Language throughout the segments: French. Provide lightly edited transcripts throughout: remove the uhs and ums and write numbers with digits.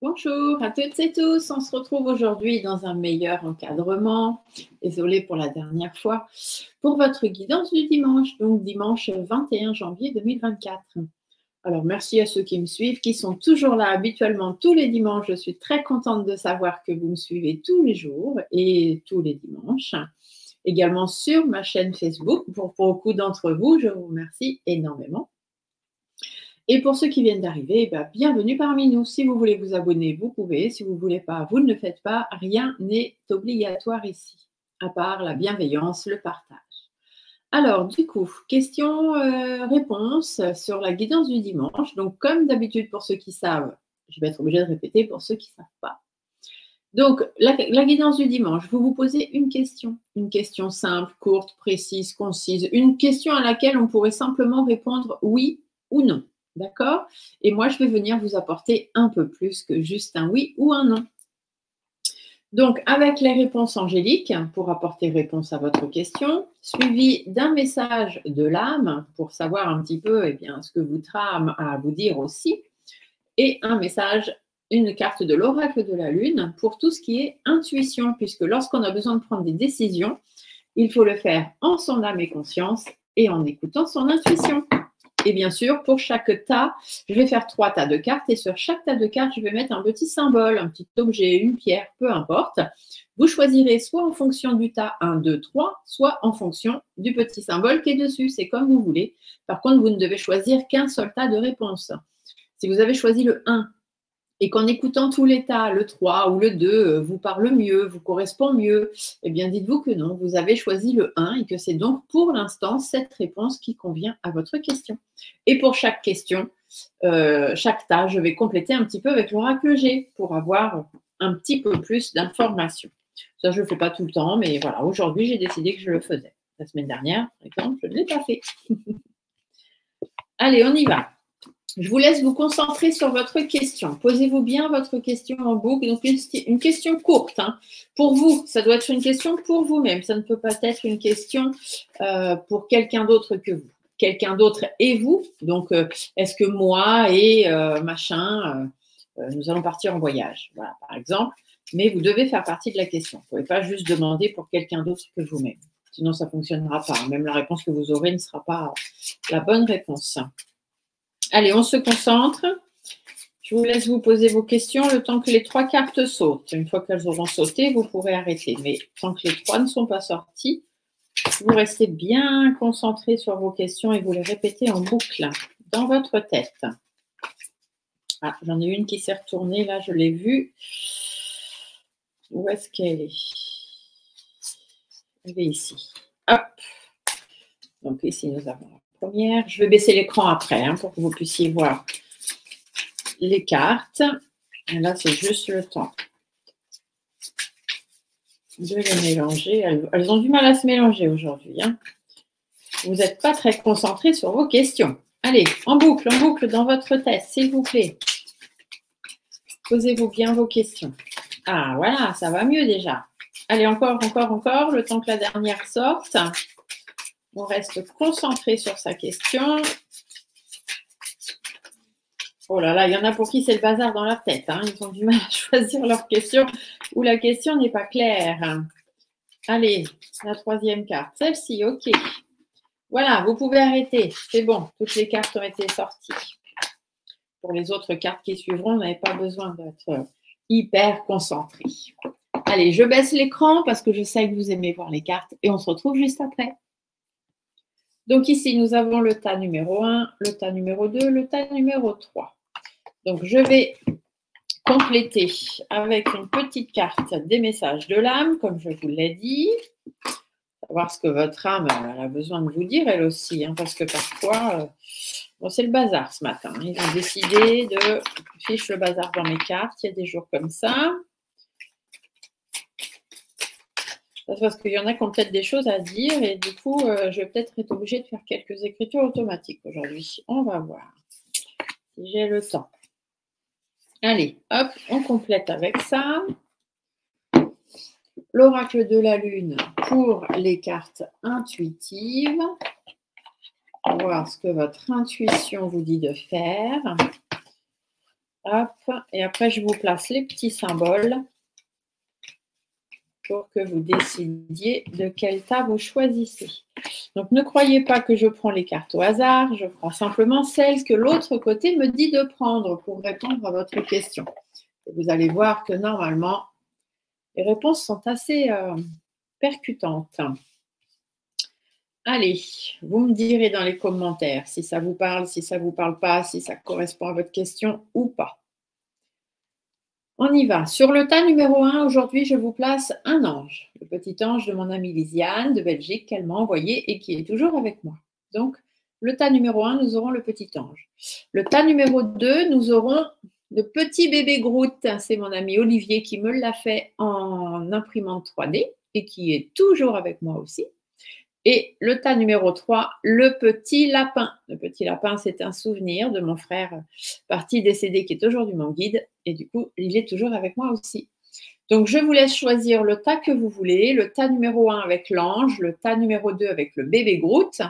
Bonjour à toutes et tous, on se retrouve aujourd'hui dans un meilleur encadrement, désolée pour la dernière fois, pour votre guidance du dimanche, donc dimanche 21 janvier 2024. Alors merci à ceux qui me suivent, qui sont toujours là habituellement tous les dimanches, je suis très contente de savoir que vous me suivez tous les jours et tous les dimanches. Également sur ma chaîne Facebook, pour beaucoup d'entre vous, je vous remercie énormément. Et pour ceux qui viennent d'arriver, bienvenue parmi nous. Si vous voulez vous abonner, vous pouvez. Si vous ne voulez pas, vous ne le faites pas. Rien n'est obligatoire ici, à part la bienveillance, le partage. Alors, du coup, question-réponse sur la guidance du dimanche. Donc, comme d'habitude, pour ceux qui savent, je vais être obligée de répéter pour ceux qui ne savent pas. Donc, la guidance du dimanche, vous vous posez une question simple, courte, précise, concise, une question à laquelle on pourrait simplement répondre oui ou non. D'accord? Et moi, je vais venir vous apporter un peu plus que juste un oui ou un non. Donc, avec les réponses angéliques, pour apporter réponse à votre question, suivi d'un message de l'âme, pour savoir un petit peu ce que votre âme a à vous dire aussi, et un message, une carte de l'oracle de la Lune, pour tout ce qui est intuition, puisque lorsqu'on a besoin de prendre des décisions, il faut le faire en son âme et conscience et en écoutant son intuition. Et bien sûr, pour chaque tas, je vais faire 3 tas de cartes et sur chaque tas de cartes, je vais mettre un petit symbole, un petit objet, une pierre, peu importe. Vous choisirez soit en fonction du tas 1, 2, 3, soit en fonction du petit symbole qui est dessus. C'est comme vous voulez. Par contre, vous ne devez choisir qu'un seul tas de réponse. Si vous avez choisi le 1 et qu'en écoutant tous les tas, le 3 ou le 2 vous parle mieux, vous correspond mieux, eh bien dites-vous que non, vous avez choisi le 1 et que c'est donc pour l'instant cette réponse qui convient à votre question. Et pour chaque question, chaque tas, je vais compléter un petit peu avec l'oracle G pour avoir un petit peu plus d'informations. Ça, je ne le fais pas tout le temps, mais voilà, aujourd'hui, j'ai décidé que je le faisais. La semaine dernière, par exemple, je ne l'ai pas fait. Allez, on y va. Je vous laisse vous concentrer sur votre question. Posez-vous bien votre question en boucle. Donc, une question courte. Pour vous, ça doit être une question pour vous-même. Ça ne peut pas être une question pour quelqu'un d'autre que vous. Quelqu'un d'autre et vous. Donc, est-ce que moi et nous allons partir en voyage? Voilà, par exemple. Mais vous devez faire partie de la question. Vous ne pouvez pas juste demander pour quelqu'un d'autre que vous-même. Sinon, ça ne fonctionnera pas. Même la réponse que vous aurez ne sera pas la bonne réponse. Allez, on se concentre. Je vous laisse vous poser vos questions le temps que les 3 cartes sautent. Une fois qu'elles auront sauté, vous pourrez arrêter. Mais tant que les 3 ne sont pas sorties, vous restez bien concentré sur vos questions et vous les répétez en boucle dans votre tête. Ah, j'en ai une qui s'est retournée, là, je l'ai vue. Où est-ce qu'elle est? Elle est ici. Hop. Donc ici, nous avons la première. Je vais baisser l'écran après pour que vous puissiez voir les cartes. Et là, c'est juste le temps de les mélanger. Elles ont du mal à se mélanger aujourd'hui. Vous n'êtes pas très concentrés sur vos questions. Allez, en boucle dans votre tête, s'il vous plaît. Posez-vous bien vos questions. Ah, voilà, ça va mieux déjà. Allez, encore, le temps que la dernière sorte. On reste concentré sur sa question. Oh là là, il y en a pour qui c'est le bazar dans leur tête. Ils ont du mal à choisir leur question ou la question n'est pas claire. Allez, la 3e carte. Celle-ci, ok. Voilà, vous pouvez arrêter. C'est bon, toutes les cartes ont été sorties. Pour les autres cartes qui suivront, vous n'avez pas besoin d'être hyper concentré. Allez, je baisse l'écran parce que je sais que vous aimez voir les cartes et on se retrouve juste après. Donc ici, nous avons le tas numéro 1, le tas numéro 2, le tas numéro 3. Donc, je vais compléter avec une petite carte des messages de l'âme, comme je vous l'ai dit. Voir ce que votre âme a besoin de vous dire, elle aussi, hein, parce que parfois, bon, c'est le bazar ce matin. Ils ont décidé de fiche le bazar dans mes cartes. Il y a des jours comme ça. C'est parce qu'il y en a qui ont peut-être des choses à dire et du coup, je vais peut-être être obligée de faire quelques écritures automatiques aujourd'hui. On va voir si j'ai le temps. Allez, hop, on complète avec ça. L'oracle de la lune pour les cartes intuitives. On va voir ce que votre intuition vous dit de faire. Hop, et après, je vous place les petits symboles pour que vous décidiez de quel tas vous choisissez. Donc, ne croyez pas que je prends les cartes au hasard. Je prends simplement celles que l'autre côté me dit de prendre pour répondre à votre question. Et vous allez voir que normalement, les réponses sont assez percutantes. Allez, vous me direz dans les commentaires si ça vous parle, si ça ne vous parle pas, si ça correspond à votre question ou pas. On y va. Sur le tas numéro 1, aujourd'hui, je vous place un ange, le petit ange de mon amie Lisiane de Belgique qu'elle m'a envoyé et qui est toujours avec moi. Donc, le tas numéro 1, nous aurons le petit ange. Le tas numéro 2, nous aurons le petit bébé Groot. C'est mon ami Olivier qui me l'a fait en imprimante 3D et qui est toujours avec moi aussi. Et le tas numéro 3, le petit lapin. Le petit lapin, c'est un souvenir de mon frère parti décédé qui est aujourd'hui mon guide. Et du coup, il est toujours avec moi aussi. Donc, je vous laisse choisir le tas que vous voulez. Le tas numéro 1 avec l'ange, le tas numéro 2 avec le bébé Groot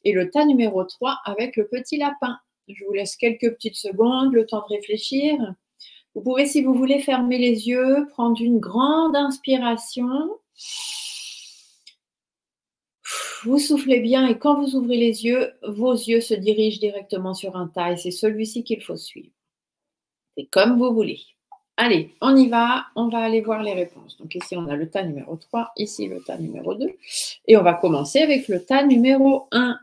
et le tas numéro 3 avec le petit lapin. Je vous laisse quelques petites secondes, le temps de réfléchir. Vous pouvez, si vous voulez, fermer les yeux, prendre une grande inspiration. Vous soufflez bien et quand vous ouvrez les yeux, vos yeux se dirigent directement sur un tas et c'est celui-ci qu'il faut suivre. C'est comme vous voulez. Allez, on y va. On va aller voir les réponses. Donc ici, on a le tas numéro 3, ici le tas numéro 2. Et on va commencer avec le tas numéro 1.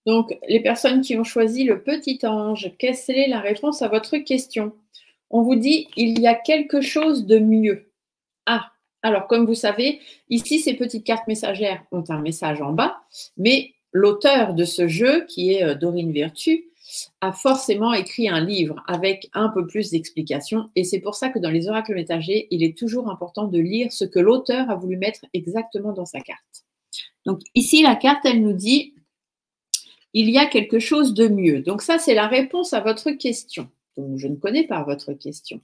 Donc, les personnes qui ont choisi le petit ange, quelle est la réponse à votre question? On vous dit, il y a quelque chose de mieux. Ah, alors comme vous savez, ici, ces petites cartes messagères ont un message en bas, mais l'auteur de ce jeu, qui est Dorine Virtue, a forcément écrit un livre avec un peu plus d'explications. Et c'est pour ça que dans les oracles messagers, il est toujours important de lire ce que l'auteur a voulu mettre exactement dans sa carte. Donc ici, la carte, elle nous dit il y a quelque chose de mieux. Donc ça, c'est la réponse à votre question. Donc je ne connais pas votre question.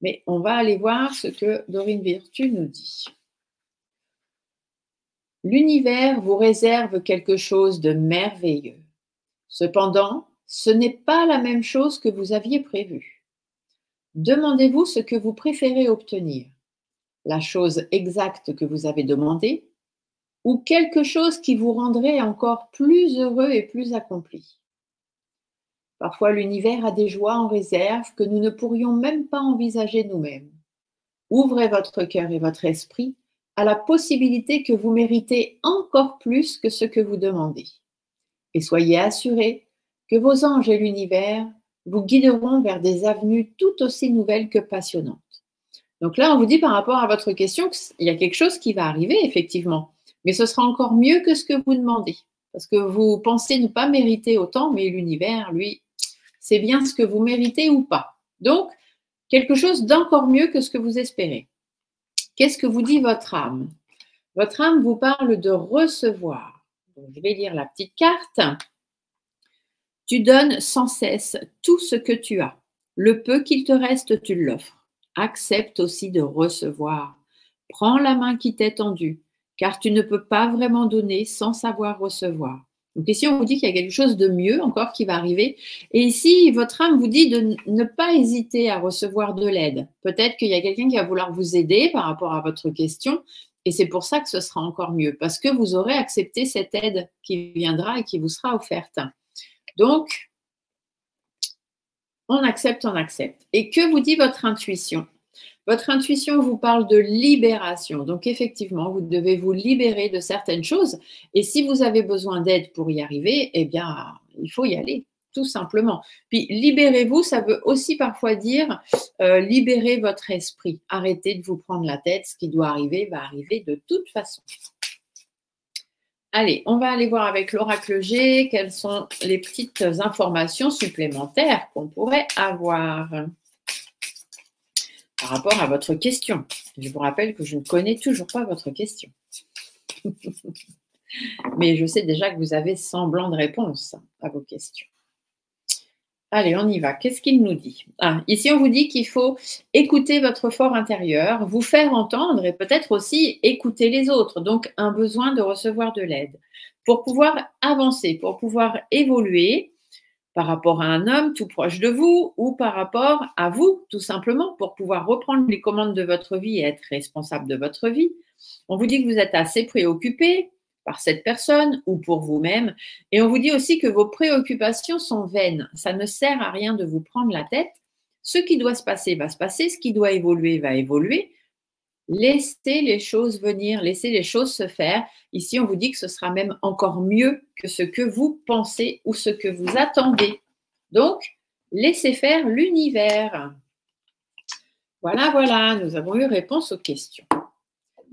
Mais on va aller voir ce que Dorine Virtue nous dit. L'univers vous réserve quelque chose de merveilleux. Cependant, ce n'est pas la même chose que vous aviez prévu. Demandez-vous ce que vous préférez obtenir. La chose exacte que vous avez demandée ou quelque chose qui vous rendrait encore plus heureux et plus accompli. Parfois, l'univers a des joies en réserve que nous ne pourrions même pas envisager nous-mêmes. Ouvrez votre cœur et votre esprit à la possibilité que vous méritez encore plus que ce que vous demandez. Et soyez assurés que vos anges et l'univers vous guideront vers des avenues tout aussi nouvelles que passionnantes. Donc là, on vous dit par rapport à votre question qu'il y a quelque chose qui va arriver, effectivement. Mais ce sera encore mieux que ce que vous demandez. Parce que vous pensez ne pas mériter autant, mais l'univers, lui, c'est bien ce que vous méritez ou pas. Donc, quelque chose d'encore mieux que ce que vous espérez. Qu'est-ce que vous dit votre âme? Votre âme vous parle de recevoir. Donc, je vais lire la petite carte. Tu donnes sans cesse tout ce que tu as. Le peu qu'il te reste, tu l'offres. Accepte aussi de recevoir. Prends la main qui t'est tendue, car tu ne peux pas vraiment donner sans savoir recevoir. Donc ici, on vous dit qu'il y a quelque chose de mieux encore qui va arriver. Et ici, votre âme vous dit de ne pas hésiter à recevoir de l'aide. Peut-être qu'il y a quelqu'un qui va vouloir vous aider par rapport à votre question. Et c'est pour ça que ce sera encore mieux, parce que vous aurez accepté cette aide qui viendra et qui vous sera offerte. Donc, on accepte, on accepte. Et que vous dit votre intuition? Votre intuition vous parle de libération. Donc, effectivement, vous devez vous libérer de certaines choses. Et si vous avez besoin d'aide pour y arriver, eh bien, il faut y aller, tout simplement. Puis, libérez-vous, ça veut aussi parfois dire libérer votre esprit. Arrêtez de vous prendre la tête. Ce qui doit arriver va arriver de toute façon. Allez, on va aller voir avec l'oracle G quelles sont les petites informations supplémentaires qu'on pourrait avoir par rapport à votre question. Je vous rappelle que je ne connais toujours pas votre question. Mais je sais déjà que vous avez semblant de réponse à vos questions. Allez, on y va. Qu'est-ce qu'il nous dit? Ici, on vous dit qu'il faut écouter votre fort intérieur, vous faire entendre et peut-être aussi écouter les autres. Donc, un besoin de recevoir de l'aide. Pour pouvoir avancer, pour pouvoir évoluer par rapport à un homme tout proche de vous ou par rapport à vous, tout simplement, pour pouvoir reprendre les commandes de votre vie et être responsable de votre vie. On vous dit que vous êtes assez préoccupé par cette personne ou pour vous-même. Et on vous dit aussi que vos préoccupations sont vaines. Ça ne sert à rien de vous prendre la tête. Ce qui doit se passer va se passer, ce qui doit évoluer va évoluer. Laissez les choses venir, laissez les choses se faire. Ici, on vous dit que ce sera même encore mieux que ce que vous pensez ou ce que vous attendez. Donc, laissez faire l'univers. Voilà, voilà, nous avons eu réponse aux questions.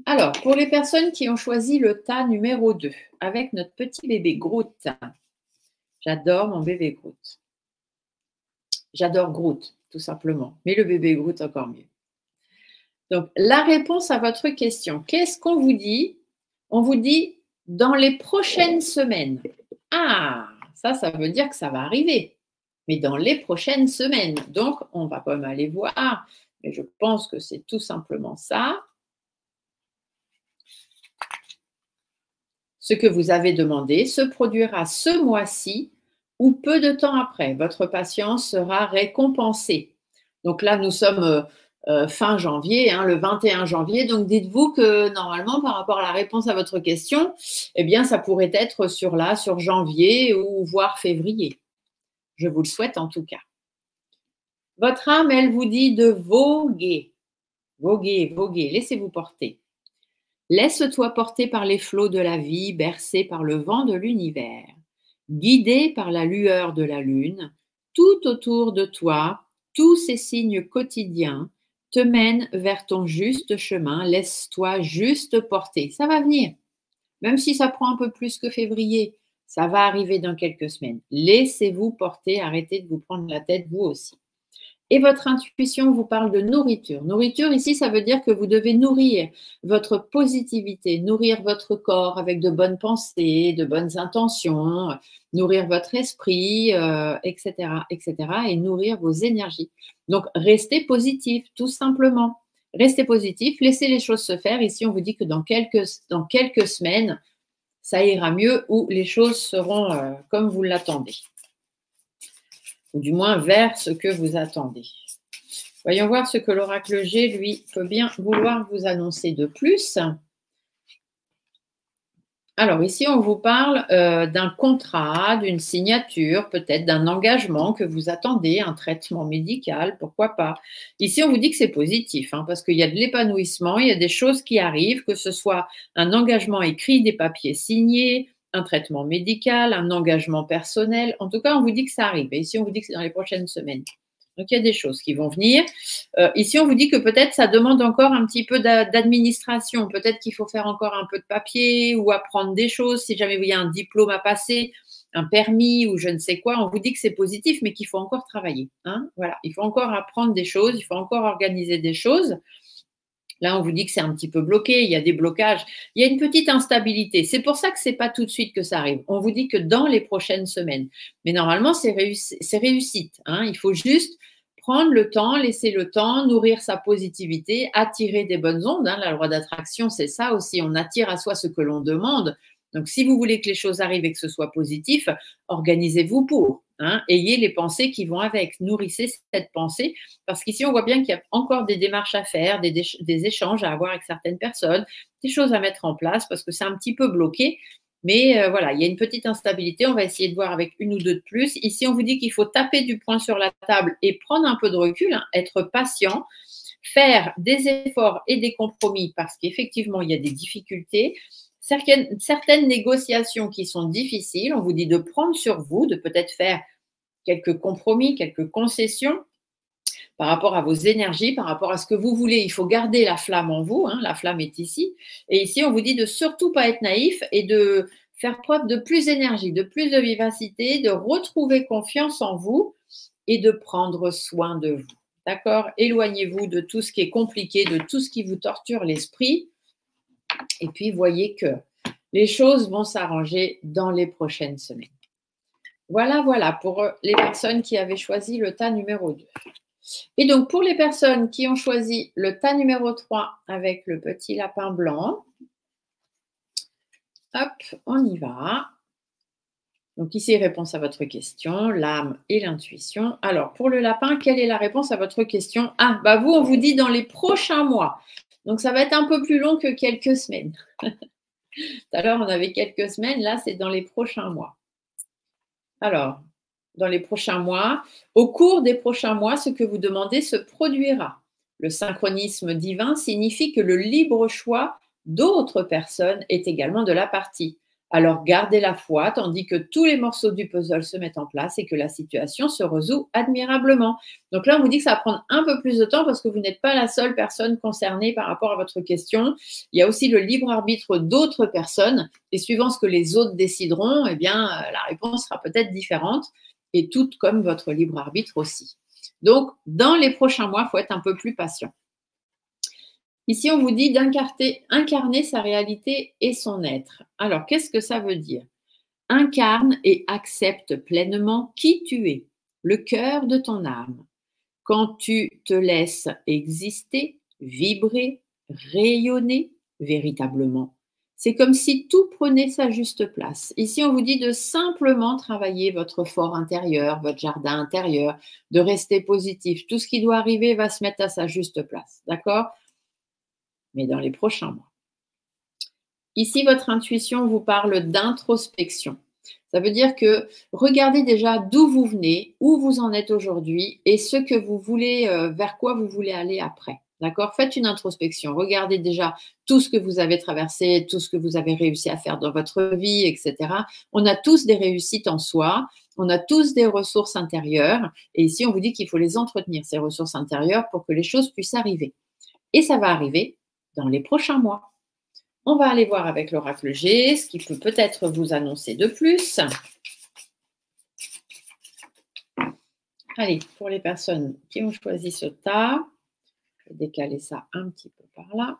Alors, pour les personnes qui ont choisi le tas numéro 2, avec notre petit bébé Groot. J'adore mon bébé Groot. J'adore Groot, tout simplement. Mais le bébé Groot, encore mieux. Donc, la réponse à votre question, qu'est-ce qu'on vous dit? On vous dit dans les prochaines semaines. Ah, ça veut dire que ça va arriver. Mais dans les prochaines semaines. Donc, on va quand même aller voir. Mais je pense que c'est tout simplement ça. Ce que vous avez demandé se produira ce mois-ci ou peu de temps après. Votre patience sera récompensée. Donc là, nous sommes fin janvier, le 21 janvier. Donc, dites-vous que normalement, par rapport à la réponse à votre question, eh bien, ça pourrait être sur janvier ou voire février. Je vous le souhaite en tout cas. Votre âme, elle vous dit de voguer. Voguer, voguer. Laissez-vous porter. Laisse-toi porter par les flots de la vie, bercé par le vent de l'univers, guidé par la lueur de la lune, tout autour de toi, tous ces signes quotidiens te mènent vers ton juste chemin. Laisse-toi juste porter. Ça va venir. Même si ça prend un peu plus que février, ça va arriver dans quelques semaines. Laissez-vous porter, arrêtez de vous prendre la tête vous aussi. Et votre intuition vous parle de nourriture. Nourriture, ici, ça veut dire que vous devez nourrir votre positivité, nourrir votre corps avec de bonnes pensées, de bonnes intentions, nourrir votre esprit, etc., etc., et nourrir vos énergies. Donc, restez positif, tout simplement. Restez positif, laissez les choses se faire. Ici, on vous dit que dans quelques semaines, ça ira mieux ou les choses seront comme vous l'attendez. Ou du moins vers ce que vous attendez. Voyons voir ce que l'oracle G, lui, peut bien vouloir vous annoncer de plus. Alors ici, on vous parle d'un contrat, d'une signature, peut-être d'un engagement que vous attendez, un traitement médical, pourquoi pas. Ici, on vous dit que c'est positif, parce qu'il y a de l'épanouissement, il y a des choses qui arrivent, que ce soit un engagement écrit, des papiers signés, un traitement médical, un engagement personnel. En tout cas, on vous dit que ça arrive. Et ici, on vous dit que c'est dans les prochaines semaines. Donc, il y a des choses qui vont venir. Ici, on vous dit que peut-être ça demande encore un petit peu d'administration. Peut-être qu'il faut faire encore un peu de papier ou apprendre des choses. Si jamais il y a un diplôme à passer, un permis ou je ne sais quoi, on vous dit que c'est positif, mais qu'il faut encore travailler. Voilà, il faut encore apprendre des choses, il faut encore organiser des choses. Là, on vous dit que c'est un petit peu bloqué, il y a des blocages, il y a une petite instabilité. C'est pour ça que ce n'est pas tout de suite que ça arrive. On vous dit que dans les prochaines semaines. Mais normalement, c'est réussite. Il faut juste prendre le temps, laisser le temps, nourrir sa positivité, attirer des bonnes ondes. La loi d'attraction, c'est ça aussi. On attire à soi ce que l'on demande. Donc, si vous voulez que les choses arrivent et que ce soit positif, organisez-vous pour. hein, ayez les pensées qui vont avec. Nourrissez cette pensée parce qu'ici, on voit bien qu'il y a encore des démarches à faire, des échanges à avoir avec certaines personnes, des choses à mettre en place parce que c'est un petit peu bloqué. Mais voilà, il y a une petite instabilité. On va essayer de voir avec une ou deux de plus. Ici, on vous dit qu'il faut taper du poing sur la table et prendre un peu de recul, hein, être patient, faire des efforts et des compromis parce qu'effectivement, il y a des difficultés. Certaines négociations qui sont difficiles, on vous dit de prendre sur vous, de peut-être faire quelques compromis, quelques concessions par rapport à vos énergies, par rapport à ce que vous voulez. Il faut garder la flamme en vous, hein, la flamme est ici. Et ici, on vous dit de surtout pas être naïf et de faire preuve de plus d'énergie, de plus de vivacité, de retrouver confiance en vous et de prendre soin de vous. D'accord? Éloignez-vous de tout ce qui est compliqué, de tout ce qui vous torture l'esprit. Et puis, voyez que les choses vont s'arranger dans les prochaines semaines. Voilà, voilà, pour les personnes qui avaient choisi le tas numéro 2. Et donc, pour les personnes qui ont choisi le tas numéro 3 avec le petit lapin blanc, hop, on y va. Donc, ici, réponse à votre question, l'âme et l'intuition. Alors, pour le lapin, quelle est la réponse à votre question? Ah, bah vous, on vous dit dans les prochains mois. Donc, ça va être un peu plus long que quelques semaines. Tout à l'heure, on avait quelques semaines. Là, c'est dans les prochains mois. Alors, dans les prochains mois, au cours des prochains mois, ce que vous demandez se produira. Le synchronisme divin signifie que le libre choix d'autres personnes est également de la partie. Alors, gardez la foi tandis que tous les morceaux du puzzle se mettent en place et que la situation se résout admirablement. Donc là, on vous dit que ça va prendre un peu plus de temps parce que vous n'êtes pas la seule personne concernée par rapport à votre question. Il y a aussi le libre arbitre d'autres personnes et suivant ce que les autres décideront, eh bien, la réponse sera peut-être différente et tout comme votre libre arbitre aussi. Donc, dans les prochains mois, il faut être un peu plus patient. Ici, on vous dit d'incarner sa réalité et son être. Alors, qu'est-ce que ça veut dire? Incarne et accepte pleinement qui tu es, le cœur de ton âme. Quand tu te laisses exister, vibrer, rayonner véritablement, c'est comme si tout prenait sa juste place. Ici, on vous dit de simplement travailler votre fort intérieur, votre jardin intérieur, de rester positif. Tout ce qui doit arriver va se mettre à sa juste place. D'accord? Mais dans les prochains mois. Ici, votre intuition vous parle d'introspection. Ça veut dire que regardez déjà d'où vous venez, où vous en êtes aujourd'hui et ce que vous voulez, vers quoi vous voulez aller après. D'accord? Faites une introspection. Regardez déjà tout ce que vous avez traversé, tout ce que vous avez réussi à faire dans votre vie, etc. On a tous des réussites en soi. On a tous des ressources intérieures. Et ici, on vous dit qu'il faut les entretenir, ces ressources intérieures, pour que les choses puissent arriver. Et ça va arriver dans les prochains mois. On va aller voir avec l'oracle G ce qui peut peut-être vous annoncer de plus. Allez, pour les personnes qui ont choisi ce tas, je vais décaler ça un petit peu par là.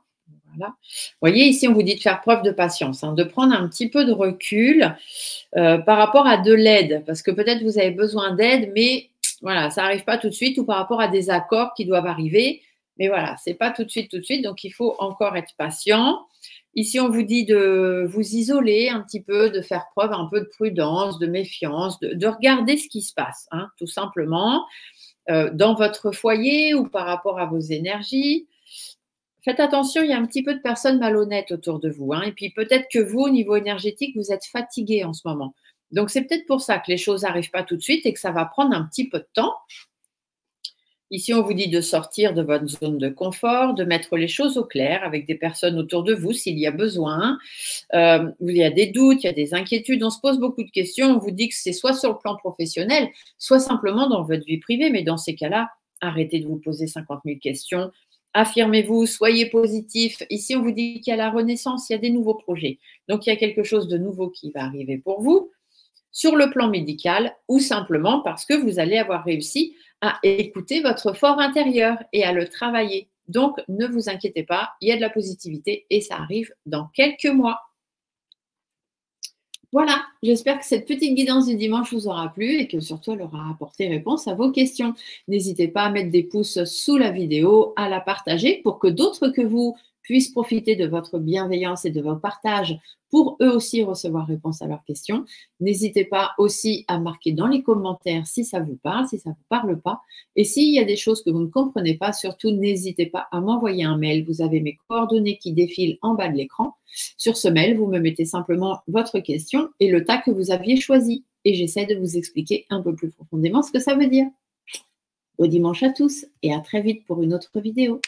Voilà. Vous voyez, ici, on vous dit de faire preuve de patience, hein, de prendre un petit peu de recul par rapport à de l'aide, parce que peut-être vous avez besoin d'aide, mais voilà, ça n'arrive pas tout de suite, ou par rapport à des accords qui doivent arriver. Mais voilà, ce n'est pas tout de suite, donc il faut encore être patient. Ici, on vous dit de vous isoler un petit peu, de faire preuve un peu de prudence, de méfiance, de regarder ce qui se passe, hein, tout simplement, dans votre foyer ou par rapport à vos énergies. Faites attention, il y a un petit peu de personnes malhonnêtes autour de vous, hein, et puis peut-être que vous, au niveau énergétique, vous êtes fatigué en ce moment. Donc, c'est peut-être pour ça que les choses n'arrivent pas tout de suite et que ça va prendre un petit peu de temps. Ici, on vous dit de sortir de votre zone de confort, de mettre les choses au clair avec des personnes autour de vous s'il y a besoin. Il y a des doutes, il y a des inquiétudes, on se pose beaucoup de questions. On vous dit que c'est soit sur le plan professionnel, soit simplement dans votre vie privée. Mais dans ces cas-là, arrêtez de vous poser 50 000 questions. Affirmez-vous, soyez positif. Ici, on vous dit qu'il y a la renaissance, il y a des nouveaux projets. Donc, il y a quelque chose de nouveau qui va arriver pour vous sur le plan médical ou simplement parce que vous allez avoir réussi à écouter votre fort intérieur et à le travailler. Donc, ne vous inquiétez pas, il y a de la positivité et ça arrive dans quelques mois. Voilà, j'espère que cette petite guidance du dimanche vous aura plu et que surtout elle aura apporté réponse à vos questions. N'hésitez pas à mettre des pouces sous la vidéo, à la partager pour que d'autres que vous puissent profiter de votre bienveillance et de vos partages pour eux aussi recevoir réponse à leurs questions. N'hésitez pas aussi à marquer dans les commentaires si ça vous parle, si ça ne vous parle pas. Et s'il y a des choses que vous ne comprenez pas, surtout n'hésitez pas à m'envoyer un mail. Vous avez mes coordonnées qui défilent en bas de l'écran. Sur ce mail, vous me mettez simplement votre question et le tas que vous aviez choisi. Et j'essaie de vous expliquer un peu plus profondément ce que ça veut dire. Au dimanche à tous et à très vite pour une autre vidéo.